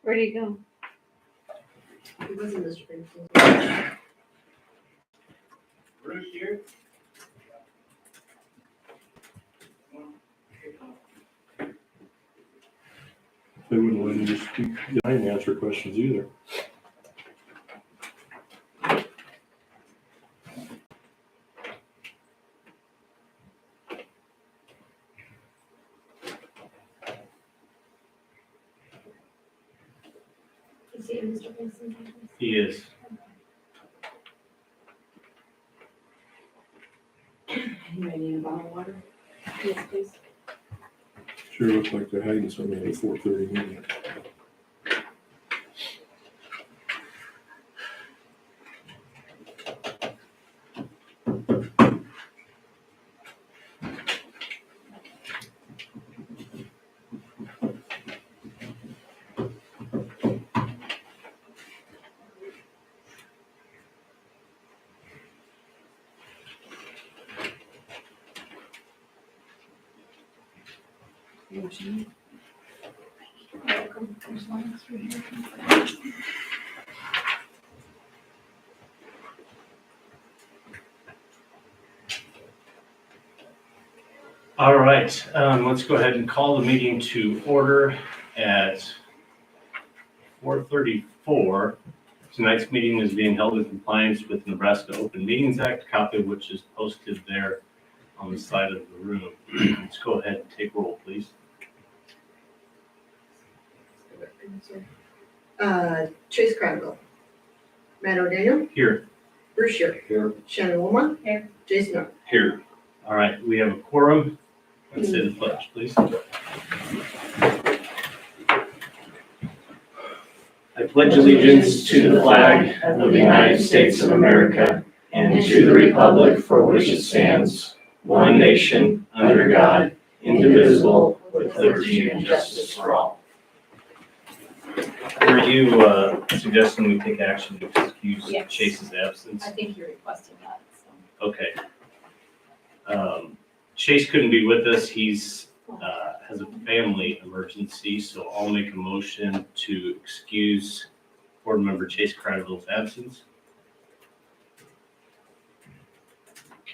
Where do you go? It wasn't Mr. Pinkston. Bruce here? They wouldn't let him just speak behind and answer questions either. Is he Mr. Pinkston? He is. Anybody need a bottle of water? Yes, please. Sure looks like they're hiding something at a 4:30 meeting. Welcome. There's one through here. All right, let's go ahead and call the meeting to order at 4:34. Tonight's meeting is being held in compliance with Nebraska Open Meetings Act, a copy of which is posted there on the side of the room. Let's go ahead and take roll, please. Chase Cradwell. Matt O'Daniel. Here. Bruce Sherrick. Here. Shannon Woolman. Here. Jason Norton. Here. All right, we have a quorum. Let's say the pledge, please. I pledge allegiance to the flag of the United States of America and to the republic for which it stands, one nation, under God, indivisible, with liberty and justice for all. Were you suggesting we take action to excuse Yes. Chase's absence? I think you requested that, so. Okay. Chase couldn't be with us. He's has a family emergency, so I'll make a motion to excuse board member Chase Cradwell's absence.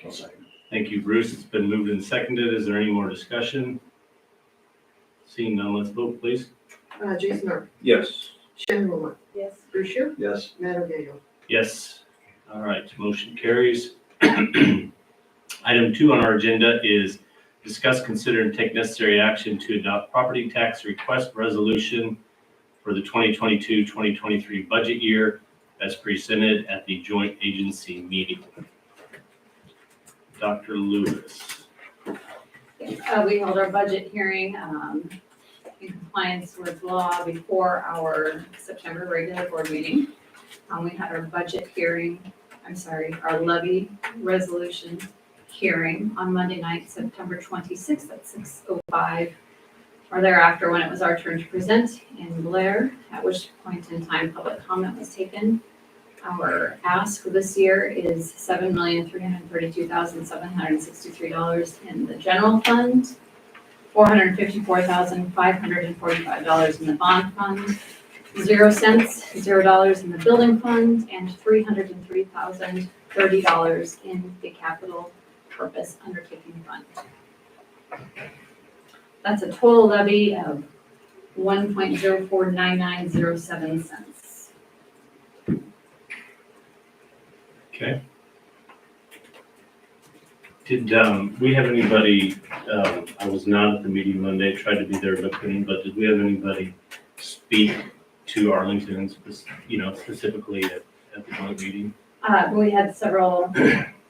I'll second. Thank you, Bruce. It's been moved and seconded. Is there any more discussion? Seeing none, let's vote, please. Jason Norton. Yes. Shannon Woolman. Yes. Bruce Sherrick. Yes. Matt O'Daniel. Yes. All right, motion carries. Item 2 on our agenda is discuss, consider, and take necessary action to adopt property tax request resolution for the 2022-2023 budget year as presented at the joint agency meeting. Dr. Lewis. We held our budget hearing in compliance with law before our September regular board meeting. We had our budget hearing, our levy resolution hearing on Monday night, September 26th at 6:05, or thereafter when it was our turn to present in Blair, at which point in time public comment was taken. Our ask for this year is $7,332,763 in the general fund, $454,545 in the bond fund, 0 cents, $0 in the building fund, and $303,030 in the capital purpose undertaking fund. That's a total levy of 1.049907 cents. Okay. Did we have anybody, I was not at the meeting Monday, tried to be there but couldn't, but did we have anybody speak to Arlington, specifically at the joint meeting? We had several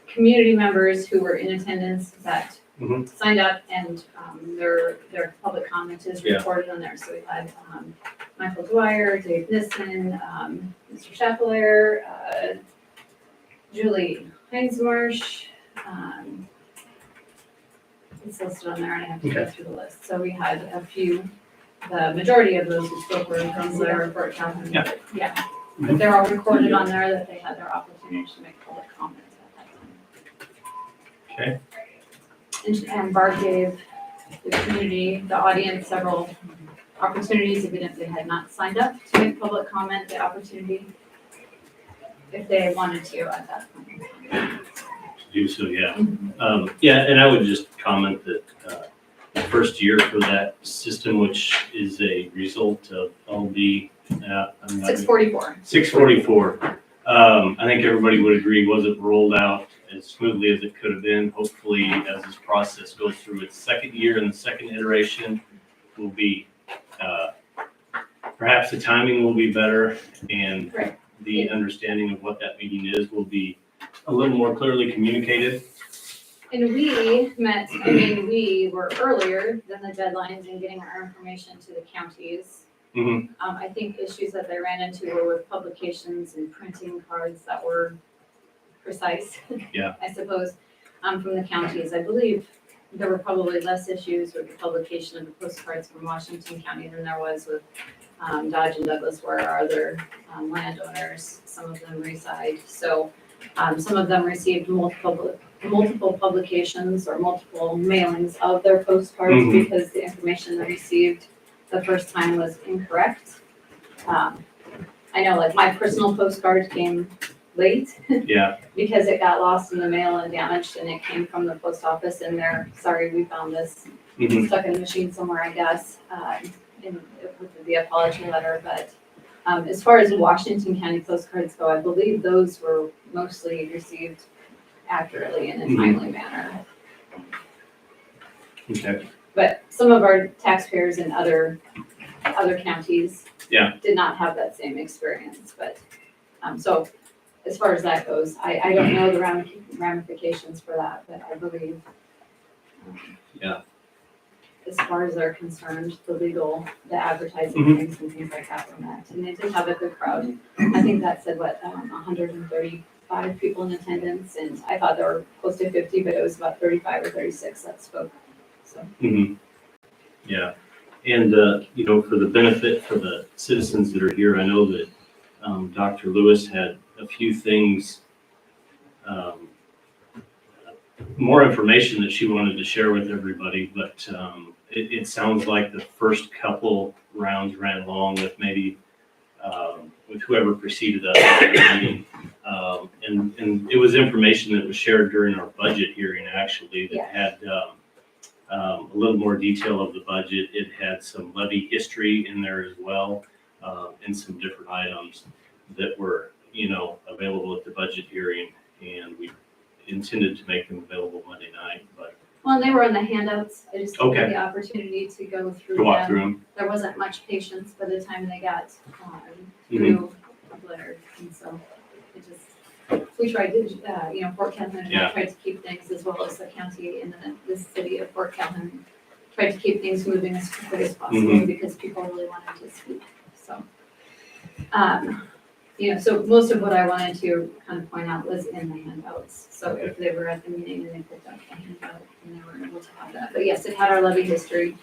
community members who were in attendance that signed up, and their public comment is recorded on there. So we had Michael Dwyer, Dave Nissen, Mr. Chapelair, Julie Heinsmarsh. It's listed on there, and I have to go through the list. So we had a few. The majority of those who spoke were from Blair, Fort Calhoun. Yeah. But they're all recorded on there that they had their opportunity to make public comments at that time. Okay. And Barb gave the community, the audience, several opportunities, even if they had not signed up to make public comment, the opportunity if they wanted to at that point. To do so, yeah. Yeah, and I would just comment that, the first year for that system, which is a result of LD, I'm not. 644. 644. I think everybody would agree wasn't rolled out as smoothly as it could have been. Hopefully, as this process goes through its second year and the second iteration will be, perhaps the timing will be better and Right. the understanding of what that meeting is will be a little more clearly communicated. And we were earlier than the deadlines in getting our information to the counties. Mhm. I think issues that they ran into were with publications and printing cards that were precise. Yeah. I suppose, from the counties. I believe there were probably less issues with the publication of the postcards from Washington County than there was with Dodge and Douglas, where our other landowners, some of them reside. So some of them received multiple publications or multiple mailings of their postcards Mhm. because the information they received the first time was incorrect. I know, like, my personal postcard came late Yeah. because it got lost in the mail and damaged, and it came from the post office, and they're, sorry, we found this Mhm. stuck in the machine somewhere, I guess, with the apology letter. But as far as Washington County postcards go, I believe those were mostly received accurately in a timely manner. Okay. But some of our taxpayers in other counties Yeah. did not have that same experience. But so as far as that goes, I don't know the ramifications for that, but I believe Yeah. as far as they're concerned, the advertising Mhm. things and things like that were met. And they did have a good crowd. I think that said, 135 people in attendance, and I thought there were close to 50, but it was about 35 or 36 that spoke. So, Mhm. Yeah, and, for the benefit for the citizens that are here, I know that, Dr. Lewis had a few things, more information that she wanted to share with everybody, but, it sounds like the first couple rounds ran along with maybe, with whoever preceded us at the meeting. And it was information that was shared during our budget hearing, actually, that had, a little more detail of the budget. It had some levy history in there as well, and some different items that were, available at the budget hearing. And we intended to make them available Monday night, but well, and they were in the handouts. I just didn't have Okay. the opportunity to go through to walk them. through them. There wasn't much patience by the time they got Mm-hmm. through the letter, and so it just, we tried to, Fort Calhoun, and Yeah. I tried to keep things, as well as the county and the city of Fort Calhoun, tried to keep things moving as quickly as possible Mhm. because people really wanted to speak, so. So most of what I wanted to kind of point out was in the handouts, so if they were at the meeting and they picked up the handout, and they were able to have that. But yes, it had our levy history,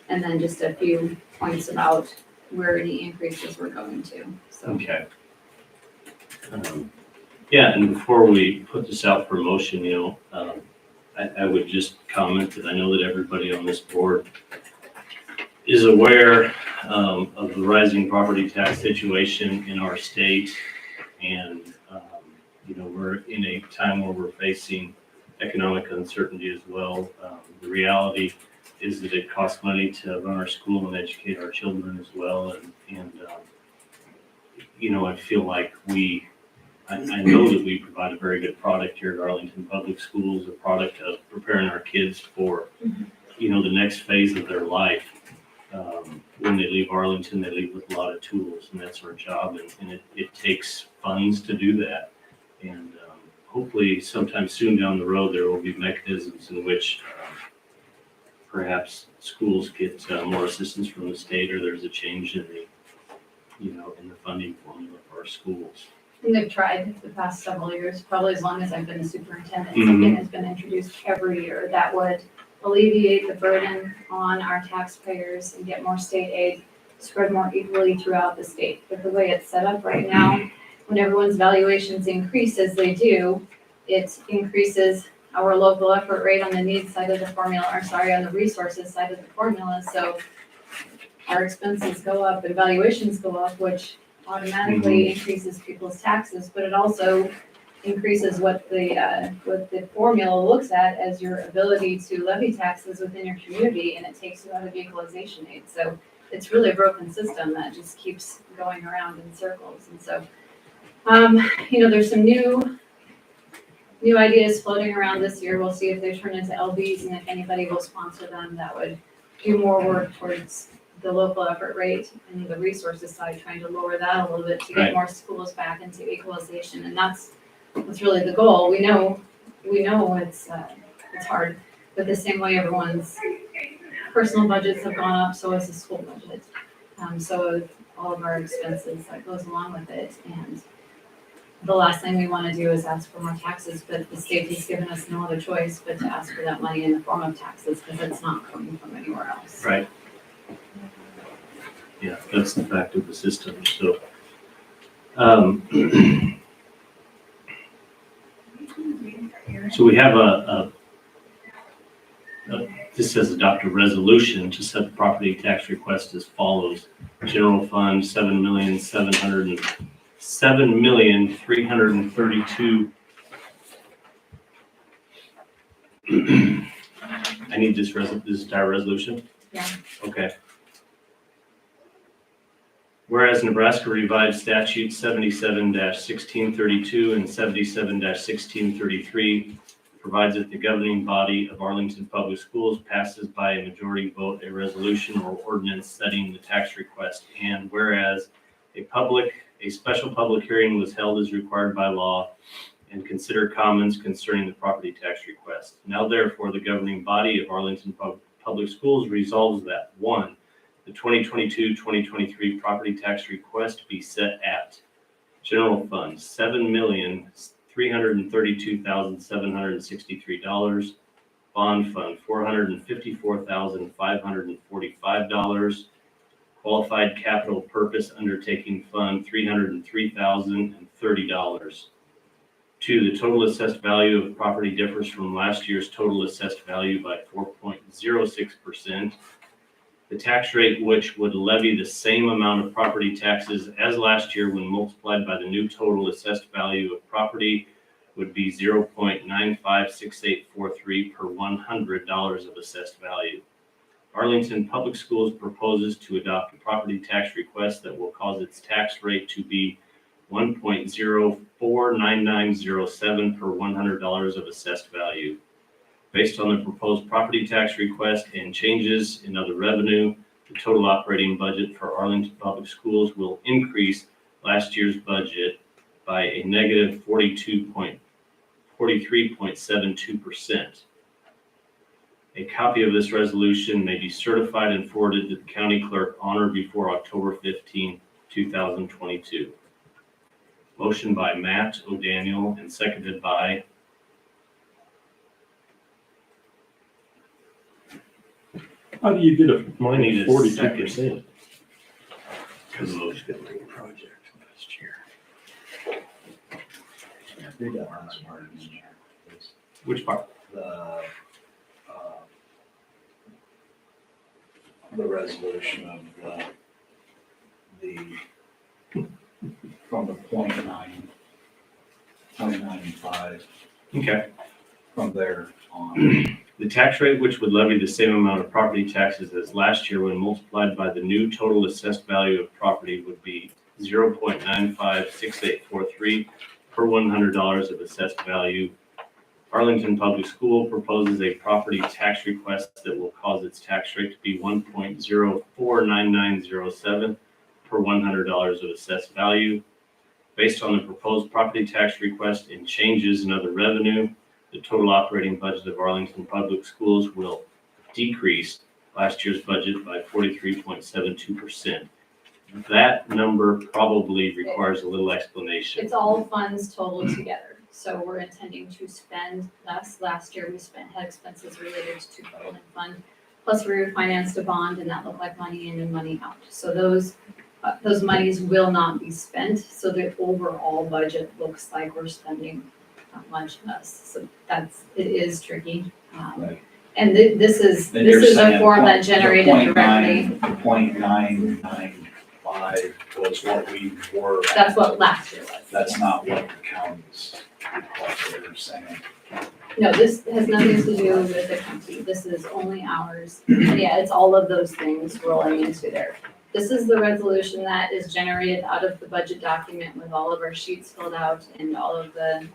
and then just a few points about where any increases were going to, so. Okay. Yeah, and before we put this out for motion, I would just comment that I know that everybody on this board is aware, of the rising property tax situation in our state. And, we're in a time where we're facing economic uncertainty as well. The reality is that it costs money to run our school and educate our children as well. And I feel like I know that we provide a very good product here at Arlington Public Schools, a product of preparing our kids for, the next phase of their life. When they leave Arlington, they leave with a lot of tools, and that's our job, and it takes funds to do that. And hopefully sometime soon down the road, there will be mechanisms in which perhaps schools get more assistance from the state, or there's a change in the funding formula for our schools. And they've tried the past several years, probably as long as I've been a superintendent, Mhm. something has been introduced every year that would alleviate the burden on our taxpayers and get more state aid spread more equally throughout the state. But the way it's set up right now, when everyone's valuations increase as they do, it increases our local effort rate on the needs side of the formula, on the resources side of the formula. So our expenses go up and valuations go up, which automatically increases people's taxes, but it also increases what the formula looks at as your ability to levy taxes within your community, and it takes you out of equalization aid. So it's really a broken system that just keeps going around in circles. And so, there's some new ideas floating around this year. We'll see if they turn into LBs and if anybody will sponsor them that would do more work towards the local effort rate and the resources side, trying to lower that a little bit to Right. get more schools back into equalization. And that's really the goal. We know it's hard, but the same way everyone's personal budgets have gone up, so has the school budget. So all of our expenses that goes along with it. And the last thing we want to do is ask for more taxes, but the state has given us no other choice but to ask for that money in the form of taxes because it's not coming from anywhere else. Right. Yeah, that's the fact of the system, so. So we have this says adopt a resolution to set the property tax request as follows. General fund, $7,332,000. I need this entire resolution? Yeah. Okay. Whereas Nebraska Revised Statute 77-1632 and 77-1633 provides that the governing body of Arlington Public Schools passes by a majority vote a resolution or ordinance setting the tax request, and whereas a special public hearing was held as required by law and consider comments concerning the property tax request. Now therefore, the governing body of Arlington Public Schools resolves that 1, the 2022-2023 property tax request be set at General Fund, $7,332,763. Bond Fund, $454,545. Qualified Capital Purpose Undertaking Fund, $303,030. 2, the total assessed value of property differs from last year's total assessed value by 4.06%. The tax rate which would levy the same amount of property taxes as last year when multiplied by the new total assessed value of property would be 0.956843 per $100 of assessed value. Arlington Public Schools proposes to adopt a property tax request that will cause its tax rate to be 1.049907 per $100 of assessed value. Based on the proposed property tax request and changes in other revenue, the total operating budget for Arlington Public Schools will increase last year's budget by a negative 43.72%. A copy of this resolution may be certified and forwarded to the county clerk on or before October 15, 2022. Motion by Matt O'Daniel and seconded by How do you get a I need a 42%? Because most project last year. They got last part in there. which part? The resolution of from the 0.995 Okay. from there on. The tax rate which would levy the same amount of property taxes as last year when multiplied by the new total assessed value of property would be 0.956843 per $100 of assessed value. Arlington Public School proposes a property tax request that will cause its tax rate to be 1.049907 per $100 of assessed value. Based on the proposed property tax request and changes in other revenue, the total operating budget of Arlington Public Schools will decrease last year's budget by 43.72%. That number probably requires a little explanation. It's all funds totaled together. So we're intending to spend less. Last year we had expenses related to building fund. Plus we refinanced a bond and that looked like money in and money out. So those monies will not be spent. So the overall budget looks like we're spending much less. So it is tricky. Right. And this is Then you're a saying form that the generated directly. The .995 was what we were. That's what last year was. That's not what the county's requested or saying. No, this has nothing to do with the county. This is only ours. Yeah, it's all of those things rolling into there. This is the resolution that is generated out of the budget document with all of our sheets filled out and all of the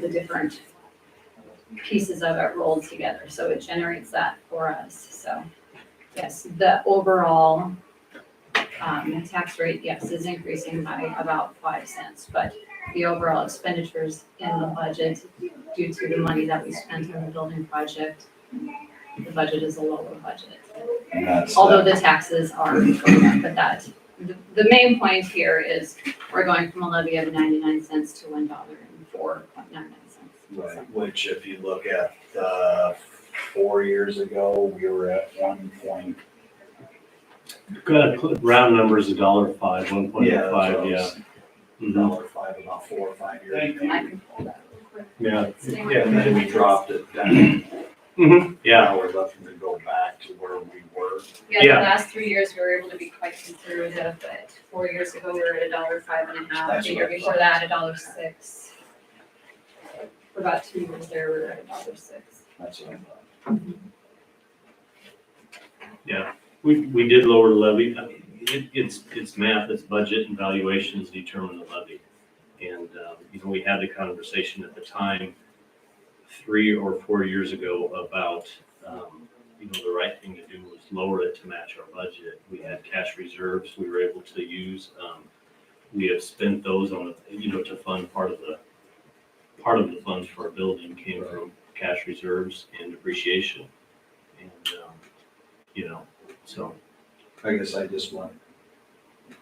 different pieces of it rolled together. So it generates that for us. So yes, the overall tax rate, yes, is increasing by about 5 cents, but the overall expenditures in the budget, due to the money that we spent on the building project, the budget is a lower budget. And that's Although the taxes are going up, but the main point here is we're going from a levy of 99 cents to $1.04.99. right, which if you look at 4 years ago, we were at 1 point. Got to round numbers, $1.05, 1.05, yeah. Mhm. $1.05 about 4 or 5 years ago. I can pull that real quick. Yeah. Yeah, and then we dropped it down. Mhm. Yeah, Now we're looking to go back to where we were. Yeah, the Yeah. last 3 years, we were able to be quite conservative, but 4 years ago, we were at $1.05 That's The year what I before thought. that, $1.06. For about 2 years there, we were at $1.06. That's what I thought. we did lower the levy. I mean, it's math, it's budget and valuations determine the levy. And, we had the conversation at the time, 3 or 4 years ago about, the right thing to do was lower it to match our budget. We had cash reserves we were able to use. We have spent those on, to fund part of the funds for our building came from cash reserves and depreciation. And, so. I guess I just want to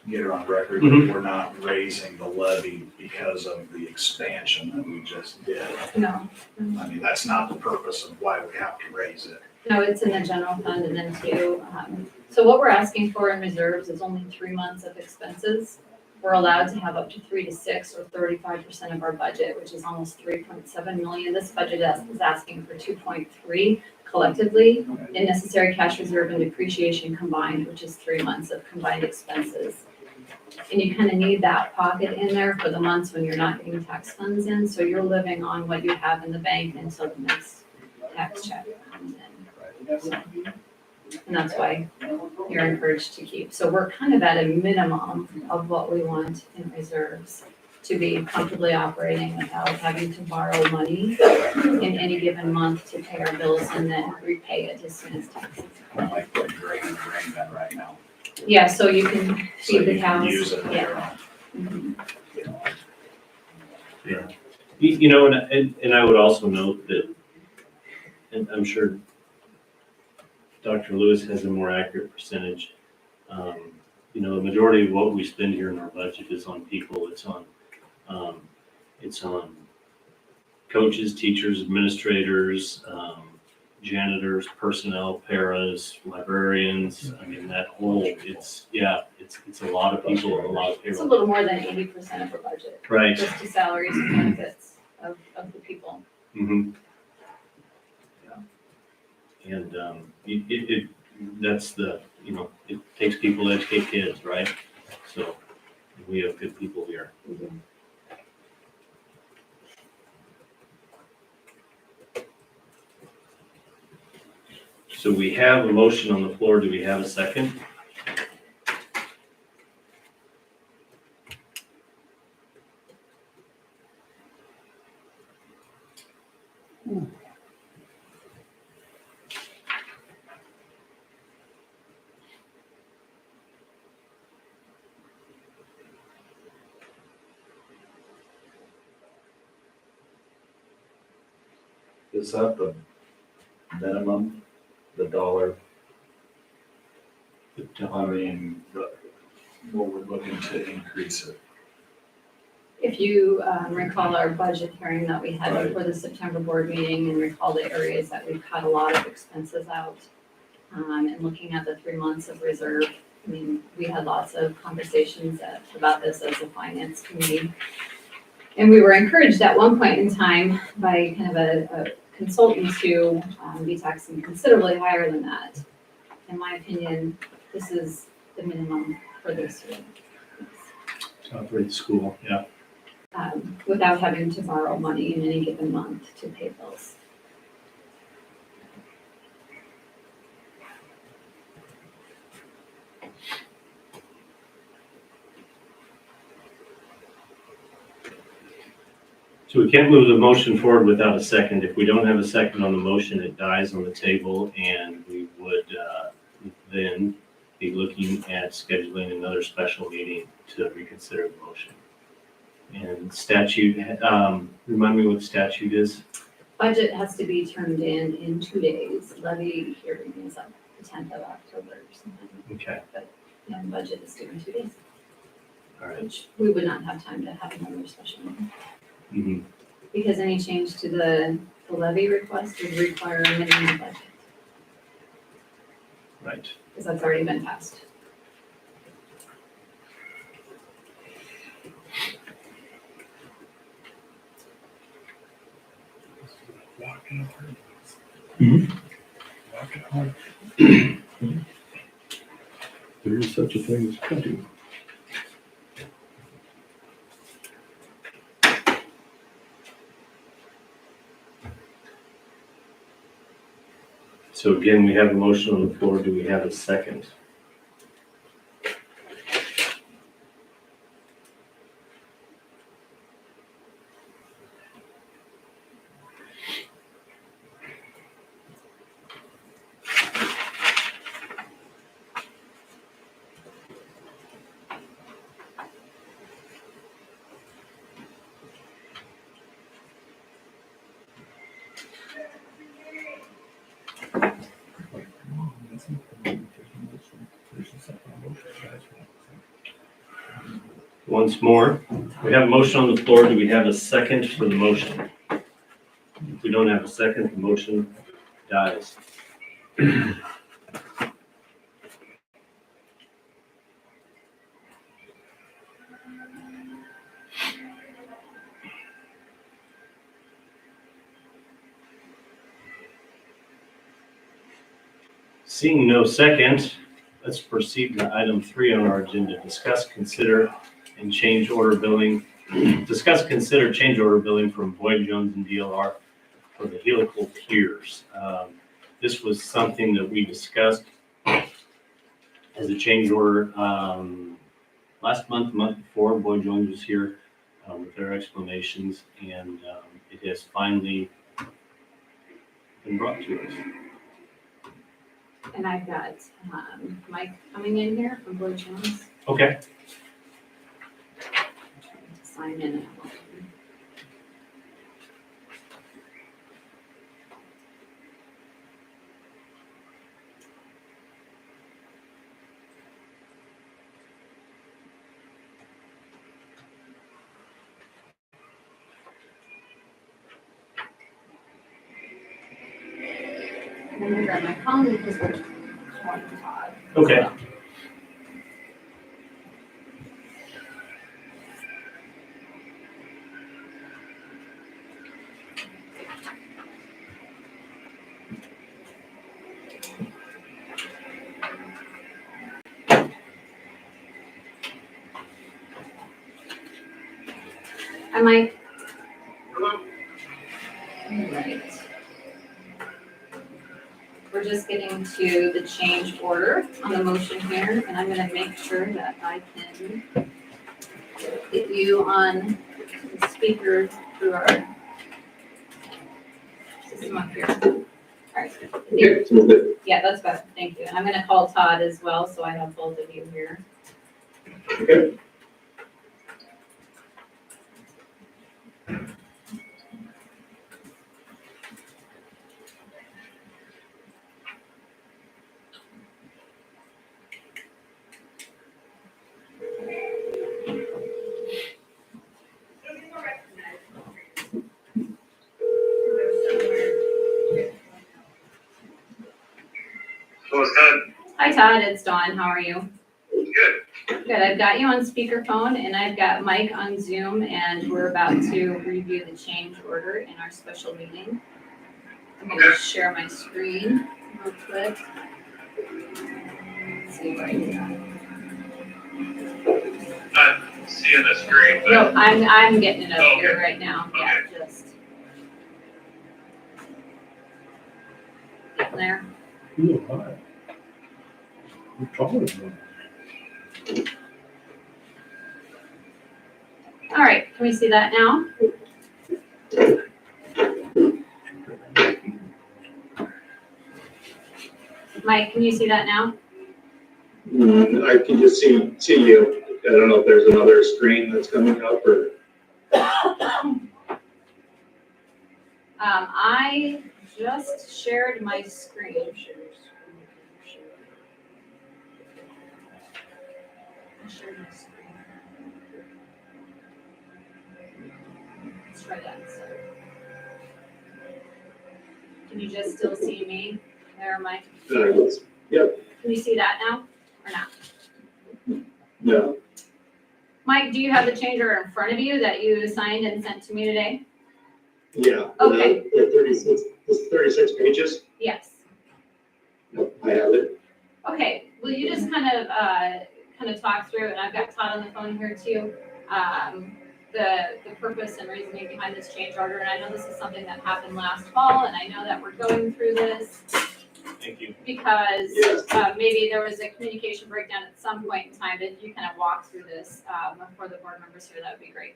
get it on record Mhm. that we're not raising the levy because of the expansion that we just did. No, I mean, that's not the purpose of why we have to raise it. no, it's in the general fund and then too. So what we're asking for in reserves is only 3 months of expenses. We're allowed to have up to 3 to 6 or 35% of our budget, which is almost 3.7 million. This budget is asking for 2.3 collectively in necessary cash reserve and depreciation combined, which is 3 months of combined expenses. And you kind of need that pocket in there for the months when you're not getting tax funds in, so you're living on what you have in the bank until the next tax check comes in. So, and that's why you're encouraged to keep. So we're kind of at a minimum of what we want in reserves to be comfortably operating without having to borrow money in any given month to pay our bills and then repay it as soon as taxes. I'm like putting grain in the grain bin right now. Yeah, so you can So feed the you can cows. use it Yeah. later on. Mhm. Yeah. And I would also note that, and I'm sure Dr. Lewis has a more accurate percentage. The majority of what we spend here in our budget is on people. It's on coaches, teachers, administrators, janitors, personnel, paras, librarians. I mean, that whole, it's a lot of people, a lot of It's a payroll. little more than 80% of our budget, Right. just to salaries and benefits of the people. Mm-hmm. And, that's it takes people to educate kids, right? So we have good people here. So we have a motion on the floor. Do we have a second? Is that the minimum, the dollar? I mean, what we're looking to increase it. If you recall our budget hearing that we had Right. before the September board meeting and recall the areas that we've cut a lot of expenses out, and looking at the 3 months of reserve, I mean, we had lots of conversations about this as a finance committee. And we were encouraged at one point in time by kind of a consultant to be taxing considerably higher than that. In my opinion, this is the minimum for this year. To operate the school, yeah. Without having to borrow money in any given month to pay bills. So we can't move the motion forward without a second. If we don't have a second on the motion, it dies on the table, and we would then be looking at scheduling another special meeting to reconsider the motion. And statute, remind me what the statute is? Budget has to be turned in 2 days. Levy hearing is on the 10th of October or something. Okay, And budget is due in 2 days, all right. which we would not have time to have another special meeting. Mhm. Because any change to the levy request would require a minimum budget, Right. because that's already been passed. There is such a thing as cutting. So again, we have a motion on the floor. Do we have a second? Once more, we have a motion on the floor. Do we have a second for the motion? If we don't have a second, the motion dies. Seeing no second, let's proceed to item 3 on our agenda. Discuss, consider, and change order billing. Discuss, consider change order billing from Boyd Jones and DLR for the helical piers. This was something that we discussed as a change order last month, the month before. Boyd Jones was here with their explanations, and it has finally been brought to us. And I've got Mike coming in here from Boyd Jones Okay. to sign in. I'm gonna grab my phone because we're calling Todd. Okay. Hi, Mike. Hello. All right. We're just getting to the change order on the motion here, and I'm gonna make sure that I can get you on the speaker through our system up here. All right. Yeah, that's better. Thank you. And I'm gonna call Todd as well, so I have both of you here. Okay. So it's Todd. Hi, Todd. It's Dawn. How are you? Good. Good. I've got you on speakerphone and I've got Mike on Zoom, and we're about to review the change order in our special meeting. I'm gonna share my screen real quick. Let's see where you're at. Not seeing the screen, but. No, I'm getting it up Okay. here right now, yeah, just. Getting there. You look high. You're taller than me. All right, can we see that now? Mike, can you see that now? I can just see you. I don't know if there's another screen that's coming up or. I just shared my screen. I shared my screen. Let's try that instead. Can you just still see me there, Mike? Yep, Can you see that now or not? no, Mike, do you have the change order in front of you that you signed and sent to me today? yeah. Okay. It's 36 pages. Yes. Nope, I have it. Okay, will you just kind of talk through, and I've got Todd on the phone here too, the purpose and reasoning behind this change order, and I know this is something that happened last fall, and I know that we're going through this Thank you. because Yes. maybe there was a communication breakdown at some point in time. If you kind of walk through this for the board members here, that would be great.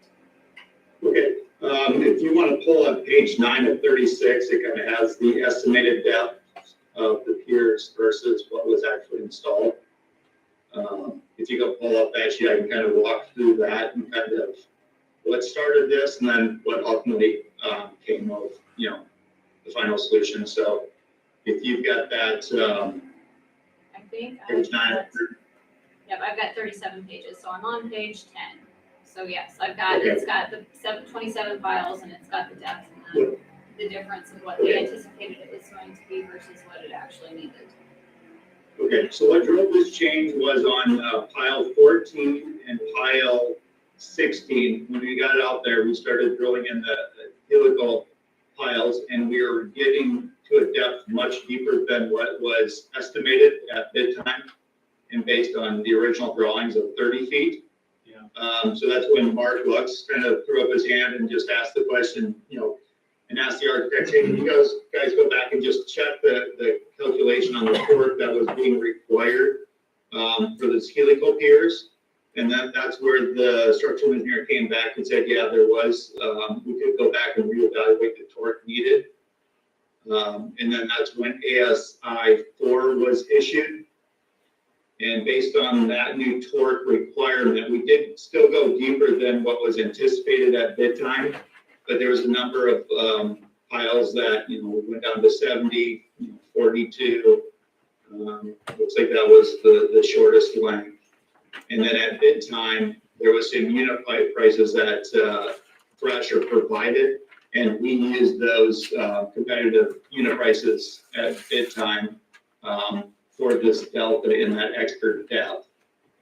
Okay, if you want to pull up page 9 of 36, it kind of has the estimated depth of the piers versus what was actually installed. If you go pull up that sheet, I can kind of walk through that and kind of what started this and then what ultimately came of, the final solution. So if you've got that, I think page 9. Yep, I've got 37 pages, so I'm on page 10. So yes, I've got, Okay. it's got the 27 files and it's got the depth and the difference of what they anticipated it was going to be versus what it actually needed. Okay, so what drove this change was on pile 14 and pile 16. When we got it out there, we started drilling in the helical piles and we were getting to a depth much deeper than what was estimated at bid time and based on the original drawings of 30 feet. So that's when Mark Lux kind of threw up his hand and just asked the question, and asked the architect, hey, can you guys go back and just check the calculation on the torque that was being required for the helical piers? And that's where the structural engineer came back and said, yeah, there was, we could go back and reevaluate the torque needed. And then that's when ASI 4 was issued. And based on that new torque requirement, we did still go deeper than what was anticipated at bid time. But there was a number of piles that, we went down to 70, 42. Looks like that was the shortest length. And then at bid time, there was some unit pipe prices that Thrasher provided. And we used those competitive unit prices at bid time for this delta in that extra depth.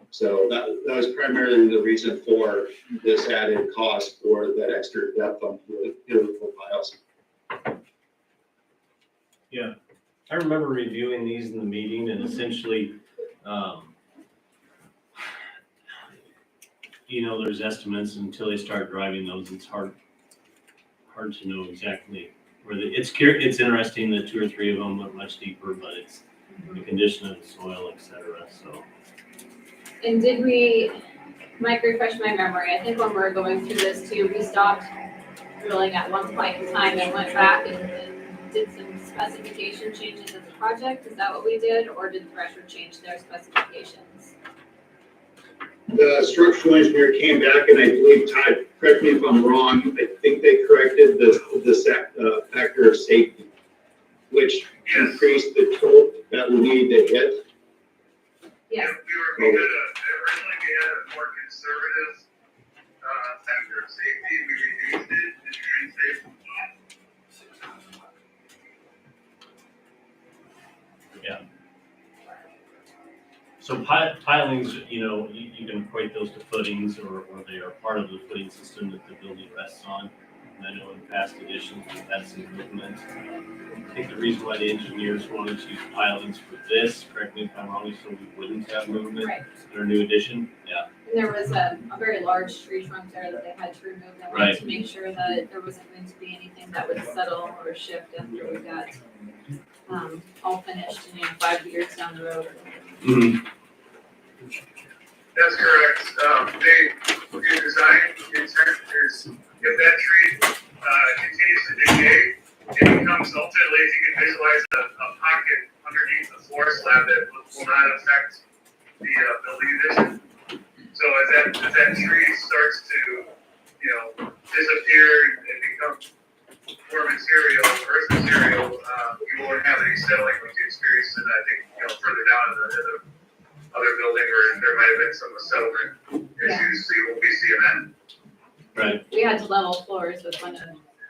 So that was primarily the reason for this added cost for that extra depth on helical piles. Yeah, I remember reviewing these in the meeting and essentially, there's estimates until they start driving those, it's hard to know exactly where it's interesting that 2 or 3 of them went much deeper, but it's the condition of the soil, et cetera, so. And did we, Mike, refresh my memory, I think when we were going through this too, we stopped drilling at one point in time and went back and did some specification changes of the project, is that what we did, or did Thresher change their specifications? The structural engineer came back and I believe, Todd, correct me if I'm wrong, I think they corrected the factor of safety, which increased the torque that we need to hit. Yes. Originally we had a more conservative factor of safety, we reduced it to try and save some time. Yeah. So pilings, you can equate those to footings or they are part of the footing system that the building rests on. And I know in past editions, we've had some movement. I think the reason why the engineers wanted to use pilings for this, correct me if I'm wrong, is so we wouldn't have movement Right. in our new edition. Yeah. And there was a very large tree trunk there that they had to remove. They wanted Right. to make sure that there wasn't going to be anything that would settle or shift after we got all finished, and 5 years down the road. Mhm. That's correct. The design intent is if that tree continues to decay, it becomes ultimately, if you can visualize a pocket underneath the floor slab that will not affect the building addition. So as that tree starts to, disappear and become more material, earth material, you won't have any settling like you experienced in, I think, further down in the other building where there might have been some settlement issues, so you won't be seeing that. Right. We had to level floors with one of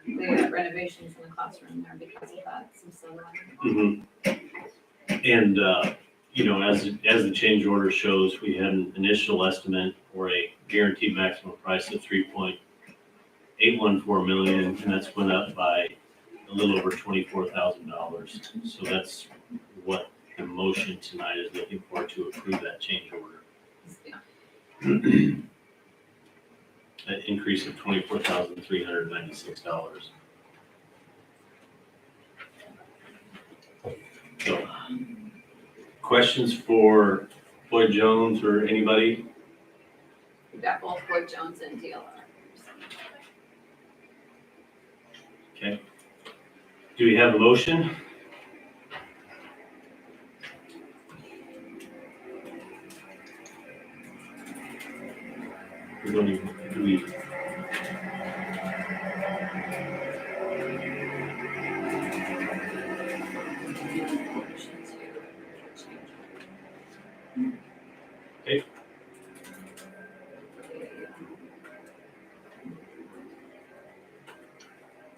the renovations in the classroom there because of that, some settling. And, as the change order shows, we had an initial estimate for a guaranteed maximum price of 3.814 million, and that's went up by a little over $24,000. So that's what the motion tonight is looking for, to approve that change order. Yeah. An increase of $24,396. So, questions for Floyd Jones or anybody? We've got both Floyd Jones and DLR. Okay. Do we have a motion? We don't even, do we? Okay.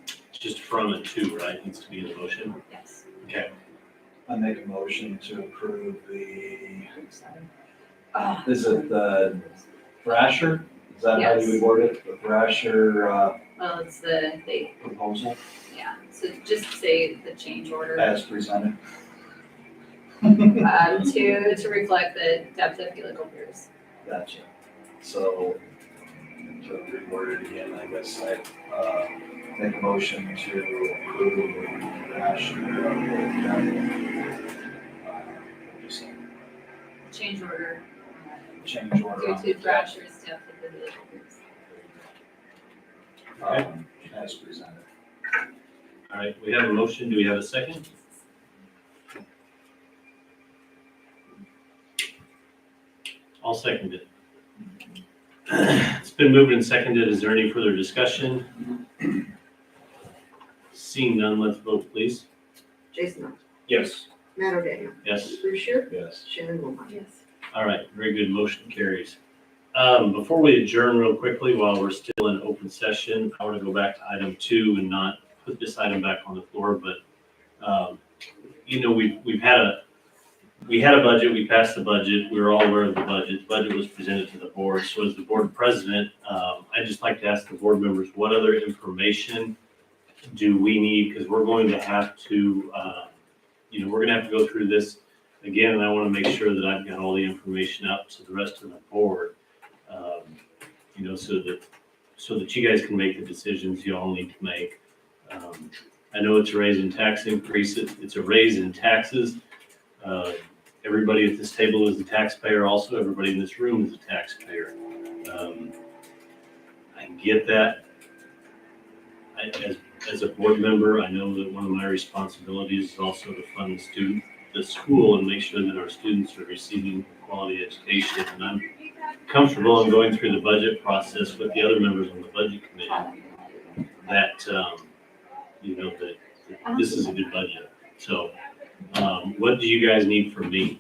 It's just from and to, right? Needs to be in the motion. Yes. Okay. I make a motion to approve Ah, is it the Thrasher? Is that how you Yes. would word it? The Thrasher, well, it's proposal so just say the change order, as presented? to reflect the depth of helical piers. Gotcha. So, to reword it again, I guess I, make a motion to approve the Thrasher, Change order, change order due on to the Thrasher's depth of the helical piers. as presented. All right, we have a motion. Do we have a second? I'll second it. It's been moved and seconded. Is there any further discussion? Seeing none, let's vote, please. Jason Knopf, Yes. Matt O'Daniel, Yes. Bruce Shear, Yes. Shannon Wilmot. Yes. All right, very good. Motion carries. Before we adjourn real quickly, while we're still in open session, I want to go back to item 2 and not put this item back on the floor, but, we had a budget, we passed the budget, we were all aware of the budget. The budget was presented to the board. So as the board president, I'd just like to ask the board members, what other information do we need? Because we're going to have to, we're going to have to go through this again, and I want to make sure that I've got all the information out to the rest of the board, so that you guys can make the decisions you all need to make. I know it's a raise in tax increase. It's a raise in taxes. Everybody at this table is a taxpayer. Also, everybody in this room is a taxpayer. I get that. As a board member, I know that one of my responsibilities is also to fund the school and make sure that our students are receiving quality education. And I'm comfortable in going through the budget process with the other members on the budget committee that, that this is a good budget. So, what do you guys need from me?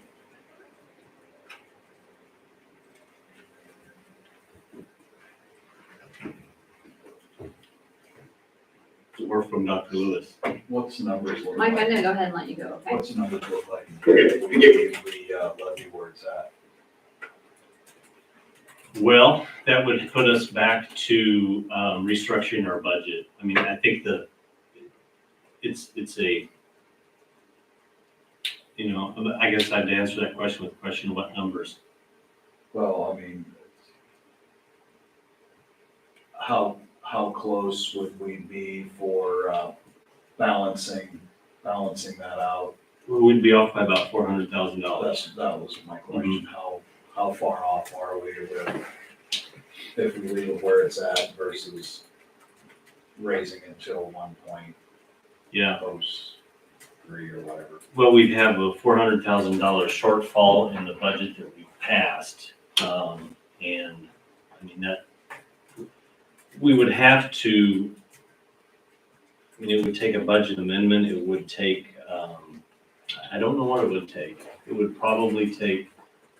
Or from Dr. Lewis? What's the numbers look Mike, I'm like? gonna go ahead and let you go, okay? What's the numbers look like? Okay, We gave the levy where it's at. Well, that would put us back to restructuring our budget. I mean, I think it's a, you know, I guess I'd answer that question with the question, what numbers? Well, I mean, how close would we be for balancing that out? We'd be off by about $400,000. That was my question, how far off are we with, if we leave it where it's at versus raising it to 1.03 Yeah. or whatever? Well, we'd have a $400,000 shortfall in the budget that we passed. And I mean, that, we would have to, I mean, it would take a budget amendment, it would take, I don't know what it would take. It would probably take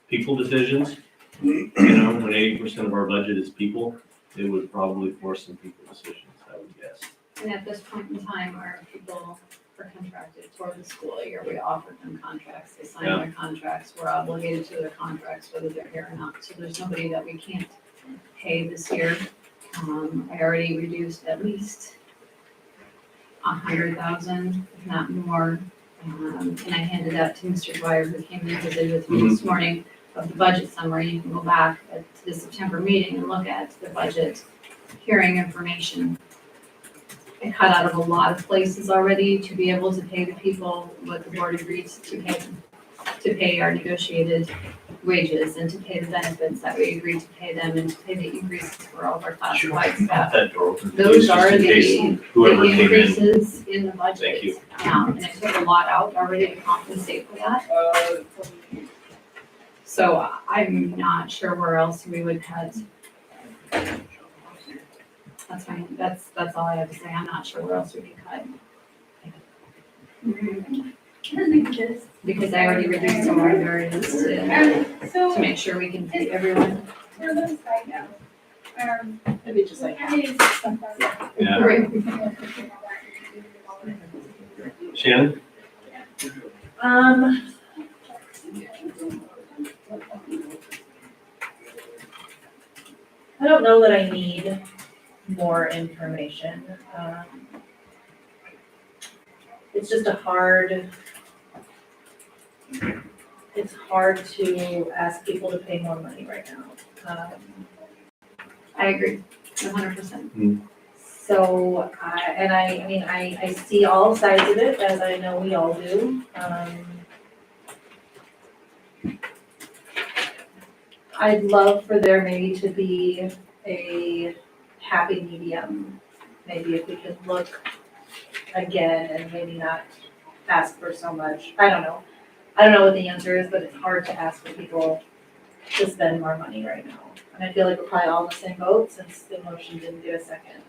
people decisions. You know, when 80% of our budget is people, it would probably force some people decisions, I would guess. And at this point in time, our people are contracted for the school year. We offered them contracts. They signed their contracts. We're obligated to their contracts, whether they're here or not. So there's nobody that we can't pay this year. I already reduced at least 100,000, if not more. And I handed that to Mr. Dwyer, who came and visited with me this morning, of the budget summary. You can go back to the September meeting and look at the budget hearing information. I cut out of a lot of places already to be able to pay the people what the board agreed to pay them, to pay our negotiated wages and to pay the benefits that we agreed to pay them and to pay the increases for all of our classified staff. That door open, Those just are in case the whoever came in. increases in the budget. Thank you. And I took a lot out already to compensate for that. So I'm not sure where else we would cut. That's fine, that's all I have to say, I'm not sure where else we can cut. Because I already reduced some of our areas to make sure we can pay everyone. Maybe just like. Yeah. Right. Shannon? I don't know that I need more information. It's just it's hard to ask people to pay more money right now. I agree, 100%. So, I see all sides of it, as I know we all do. I'd love for there maybe to be a happy medium. Maybe if we could look again and maybe not ask for so much. I don't know what the answer is, but it's hard to ask for people to spend more money right now. And I feel like we're probably all in the same boat since the motion didn't get a second.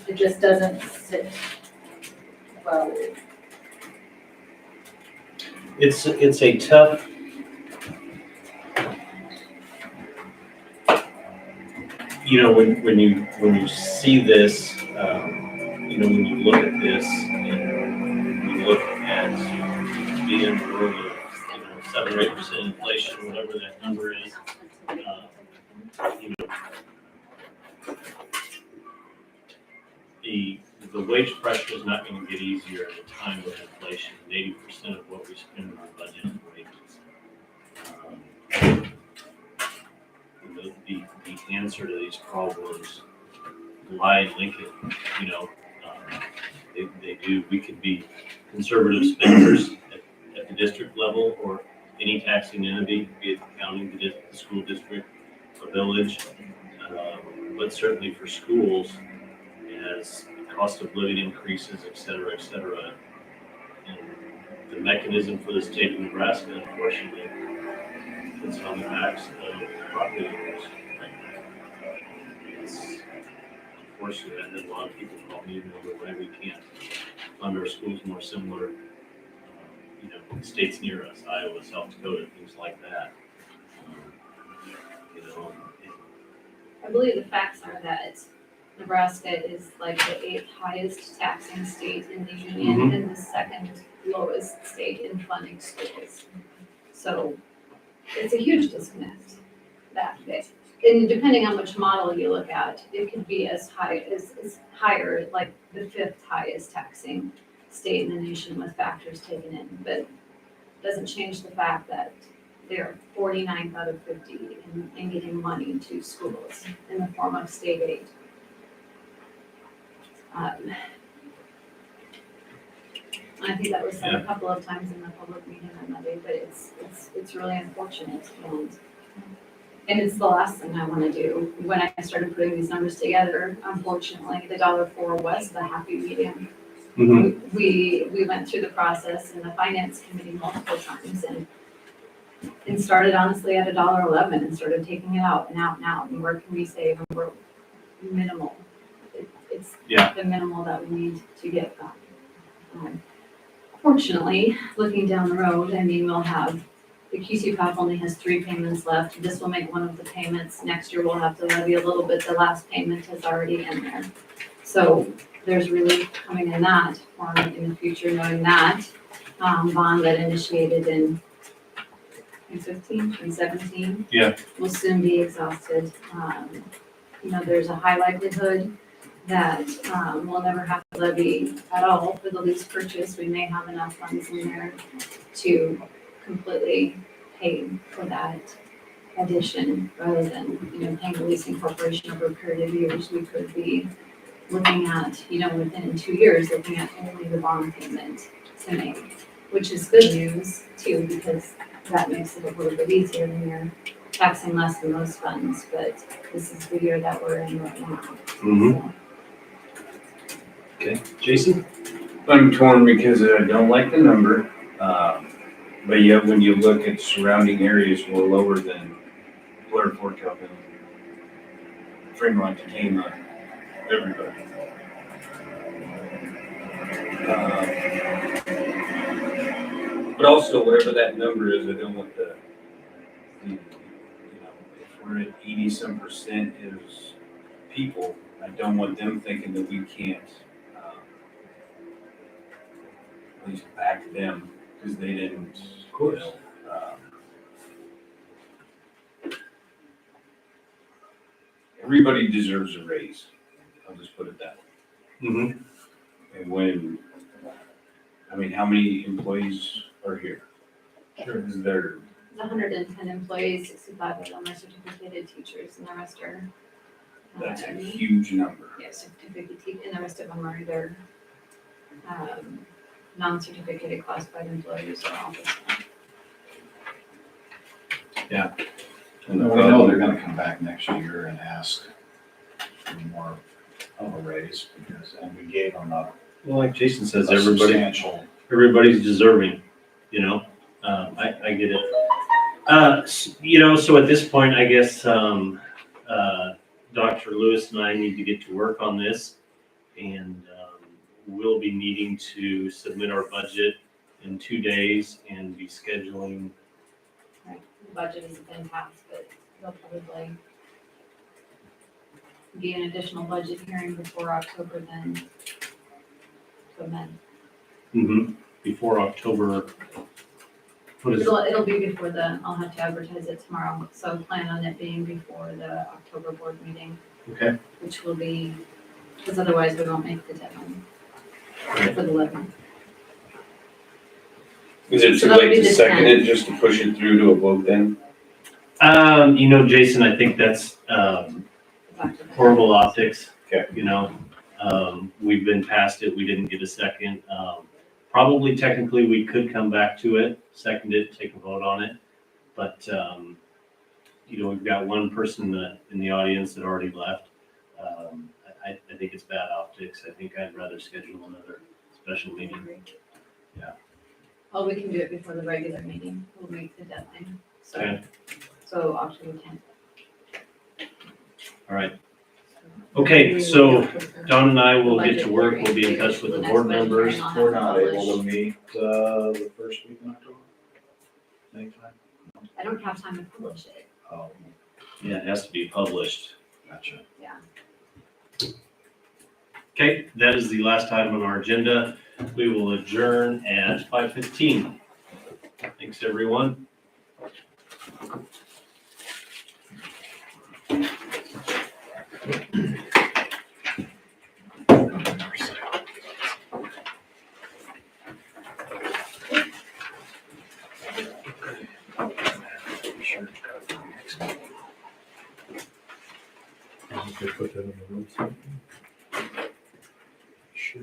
It just doesn't sit well. It's a tough, you know, when you see this, you know, when you look at this and you look at being in the world of, you know, 7 or 8% inflation, whatever that number is, you know, the wage pressure is not going to get easier at a time of inflation. 80% of what we spend on our budget is wages. The answer to these problems lie in Lincoln. You know, they do. We could be conservative spenders at the district level or any taxing entity, be it the county, the school district, a village, but certainly for schools, as cost of living increases, et cetera, and the mechanism for the state of Nebraska, unfortunately, it's on the backs of property owners. It's unfortunate, and then a lot of people call me, you know, the way we can't fund our schools more similar, you know, states near us, Iowa, South Dakota, things like that. You know, I believe the facts are that Nebraska is like the 8th highest taxing state in the union and the 2nd lowest state in funding schools. So it's a huge disconnect. And depending on which model you look at, it could be as higher, like the 5th highest taxing state in the nation with factors taken in, but doesn't change the fact that they're 49th out of 50 in getting money to schools in the form of state aid. I think that was said a couple of times in the public meeting on Monday, but it's really unfortunate, and it's the last thing I want to do. When I started putting these numbers together, unfortunately, the $1.04 was the happy medium. Mm-hmm. We went through the process in the finance committee multiple times and started honestly at $1.11 and started taking it out and out and out. And where can we save? And we're minimal. It's the minimal that we need to get back. Fortunately, looking down the road, I mean, we'll have, the QCPAP only has 3 payments left. This will make one of the payments. Next year, we'll have to levy a little bit. The last payment is already in there. So there's relief coming in that for me in the future, knowing that bond that initiated in 2015, 2017 will soon be exhausted. There's a high likelihood that we'll never have to levy at all for the lease purchase. We may have enough funds in there to completely pay for that addition rather than, paying the leasing corporation over a period of years. We could be looking at, within 2 years, looking at only the bond payment to make, which is good news too, because that makes it a little bit easier when you're taxing less than those funds, but this is the year that we're in right now. Mm-hmm. Okay, Jason? I'm torn because I don't like the number, but yet when you look at surrounding areas, we're lower than Blair, Fort Calhoun, Fremont, Tacoma, everybody. But also, whatever that number is, I don't want if we're at 80-some% is people, I don't want them thinking that we can't at least back them because they didn't, Of course. Everybody deserves a raise. I'll just put it that way. Mm-hmm. And how many employees are here? Is there? 110 employees, 65 of them are certificated teachers, and the rest are. That's a huge number. Yes, certificate, and the rest of them are either non-certificated classified employees or office staff. And we know they're gonna come back next year and ask for more of a raise and we gave them a Well, like Jason says, substantial. everybody's deserving, I get it. So at this point, I guess, Dr. Lewis and I need to get to work on this, and we'll be needing to submit our budget in 2 days and be scheduling. Right, the budget has been passed, but there'll probably be an additional budget hearing before October then to amend. Mm-hmm. Before October. What is it? It'll be before I'll have to advertise it tomorrow, so plan on it being before the October board meeting. Okay. Which will be, because otherwise we won't make the deadline for the levy. Is it So too that'll late be to the second 10th. it just to push it through to a vote then? Jason, I think that's horrible optics. Okay. We've been past it, we didn't get a second. Probably technically we could come back to it, second it, take a vote on it. But, we've got one person in the audience that already left. I think it's bad optics. I think I'd rather schedule another special meeting. Yeah. Well, we can do it before the regular meeting, we'll make the deadline, Okay. so October 10th. All right. Okay, so Don and I will get to work. We'll be in touch with the board members. We're not able to meet, the first week in October. Anytime? I don't have time to publish it. Oh, Yeah, it has to be published. gotcha. Okay, that is the last item on our agenda. We will adjourn at 5:15. Thanks, everyone. I think they put that on the website. Sure.